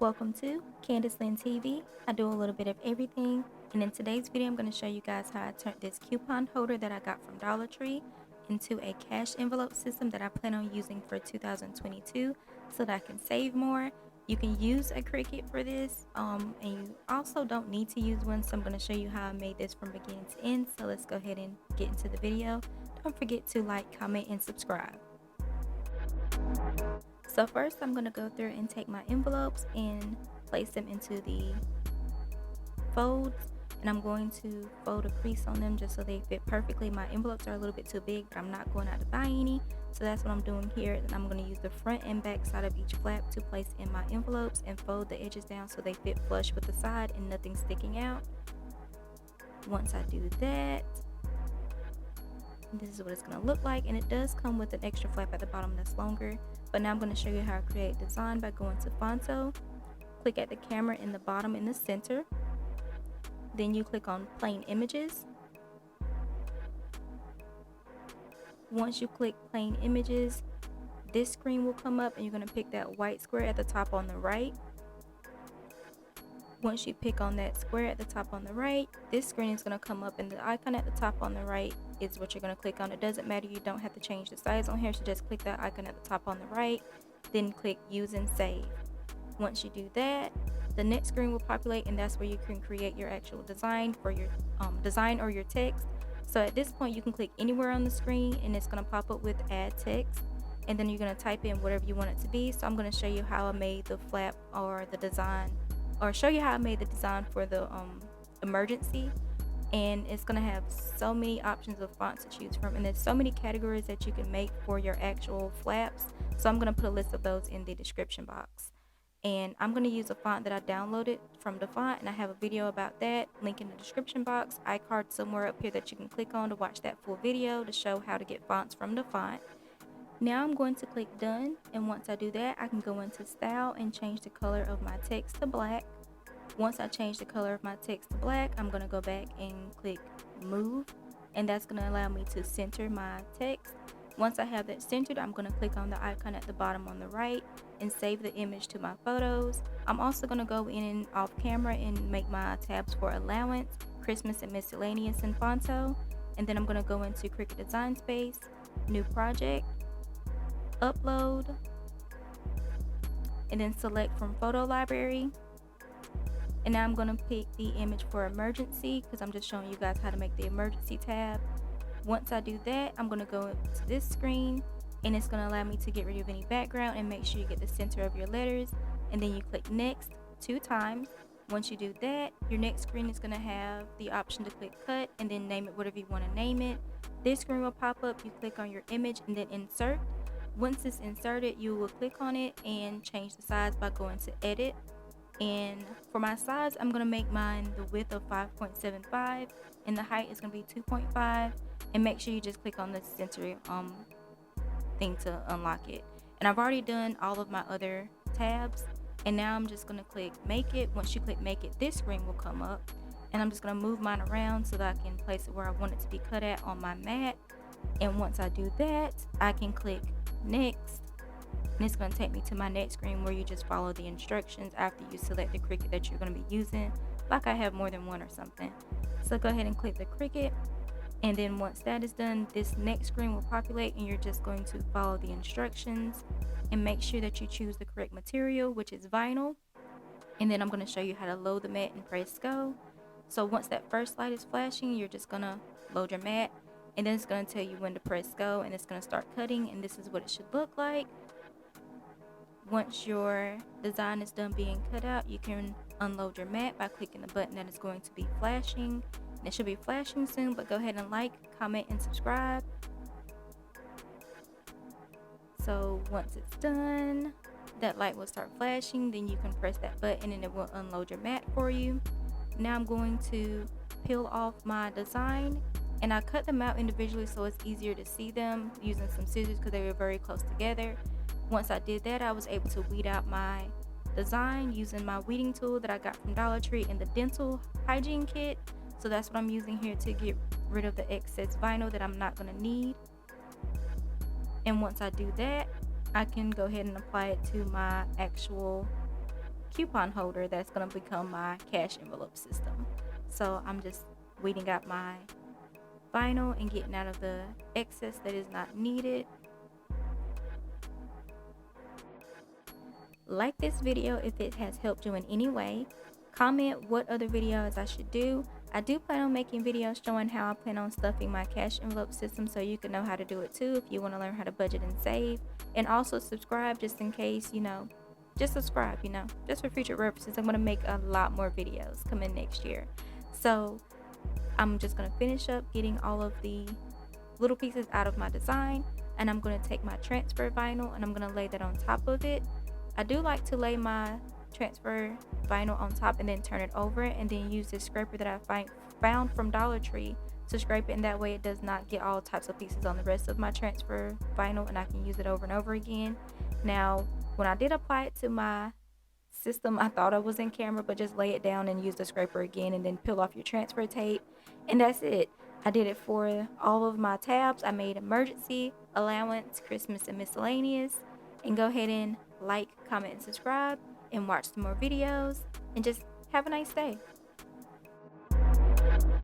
Welcome to Candace Lynn TV. I do a little bit of everything, and in today's video I'm going to show you guys how I turned this coupon holder that I got from Dollar Tree into a cash envelope system that I plan on using for 2022 so that I can save more. You can use a Cricut for this, and you also don't need to use one, so I'm going to show you how I made this from beginning to end. So let's go ahead and get into the video. Don't forget to like, comment, and subscribe. So first I'm going to go through and take my envelopes and place them into the folds, and I'm going to fold a crease on them just so they fit perfectly. My envelopes are a little bit too big, but I'm not going out to buy any, so that's what I'm doing here. And I'm going to use the front and back side of each flap to place in my envelopes and fold the edges down so they fit flush with the side and nothing sticking out. Once I do that, this is what it's going to look like, and it does come with an extra flap at the bottom that's longer. But now I'm going to show you how to create design by going to Phonto. Click at the camera in the bottom in the center. Then you click on plain images. Once you click plain images, this screen will come up and you're going to pick that white square at the top on the right. Once you pick on that square at the top on the right, this screen is going to come up, and the icon at the top on the right is what you're going to click on. It doesn't matter, you don't have to change the size on here, so just click that icon at the top on the right, then click use and save. Once you do that, the next screen will populate, and that's where you can create your actual design for your design or your text. So at this point you can click anywhere on the screen and it's going to pop up with add text, and then you're going to type in whatever you want it to be. So I'm going to show you how I made the flap or the design, or show you how I made the design for the emergency. And it's going to have so many options of fonts to choose from, and there's so many categories that you can make for your actual flaps. So I'm going to put a list of those in the description box, and I'm going to use a font that I downloaded from the font, and I have a video about that, link in the description box, iCard somewhere up here that you can click on to watch that full video to show how to get fonts from the font. Now I'm going to click done, and once I do that I can go into style and change the color of my text to black. Once I change the color of my text to black, I'm going to go back and click move, and that's going to allow me to center my text. Once I have that centered, I'm going to click on the icon at the bottom on the right and save the image to my photos. I'm also going to go in and off camera and make my tabs for allowance, Christmas, and miscellaneous in Phonto. And then I'm going to go into Cricut Design Space, new project, upload, and then select from photo library. And now I'm going to pick the image for emergency because I'm just showing you guys how to make the emergency tab. Once I do that, I'm going to go to this screen, and it's going to allow me to get rid of any background and make sure you get the center of your letters. And then you click next 2 times. Once you do that, your next screen is going to have the option to click cut and then name it whatever you want to name it. This screen will pop up. You click on your image and then insert. Once it's inserted, you will click on it and change the size by going to edit. And for my size, I'm going to make mine the width of 5.75 and the height is going to be 2.5, and make sure you just click on the center thing to unlock it. And I've already done all of my other tabs, and now I'm just going to click make it. Once you click make it, this screen will come up, and I'm just going to move mine around so that I can place it where I want it to be cut at on my mat. And once I do that, I can click next, and it's going to take me to my next screen where you just follow the instructions after you select the Cricut that you're going to be using, like I have more than one or something. So go ahead and click the Cricut, and then once that is done, this next screen will populate, and you're just going to follow the instructions and make sure that you choose the correct material, which is vinyl. And then I'm going to show you how to load the mat and press go. So once that first light is flashing, you're just going to load your mat, and then it's going to tell you when to press go, and it's going to start cutting, and this is what it should look like. Once your design is done being cut out, you can unload your mat by clicking the button that is going to be flashing. And it should be flashing soon, but go ahead and like, comment, and subscribe. So once it's done, that light will start flashing, then you can press that button and it will unload your mat for you. Now I'm going to peel off my design, and I cut them out individually so it's easier to see them using some scissors because they were very close together. Once I did that, I was able to weed out my design using my weeding tool that I got from Dollar Tree in the dental hygiene kit. So that's what I'm using here to get rid of the excess vinyl that I'm not going to need. And once I do that, I can go ahead and apply it to my actual coupon holder that's going to become my cash envelope system. So I'm just weeding out my vinyl and getting out of the excess that is not needed. Like this video if it has helped you in any way. Comment what other videos I should do. I do plan on making videos showing how I plan on stuffing my cash envelope system, so you can know how to do it too if you want to learn how to budget and save. And also subscribe just in case, just subscribe, just for future references. I'm going to make a lot more videos coming next year. So I'm just going to finish up getting all of the little pieces out of my design, and I'm going to take my transfer vinyl and I'm going to lay that on top of it. I do like to lay my transfer vinyl on top and then turn it over, and then use this scraper that I found from Dollar Tree to scrape it, and that way it does not get all types of pieces on the rest of my transfer vinyl, and I can use it over and over again. Now, when I did apply it to my system, I thought I was in camera, but just lay it down and use the scraper again, and then peel off your transfer tape, and that's it. I did it for all of my tabs. I made emergency, allowance, Christmas, and miscellaneous. And go ahead and like, comment, and subscribe, and watch some more videos, and just have a nice day.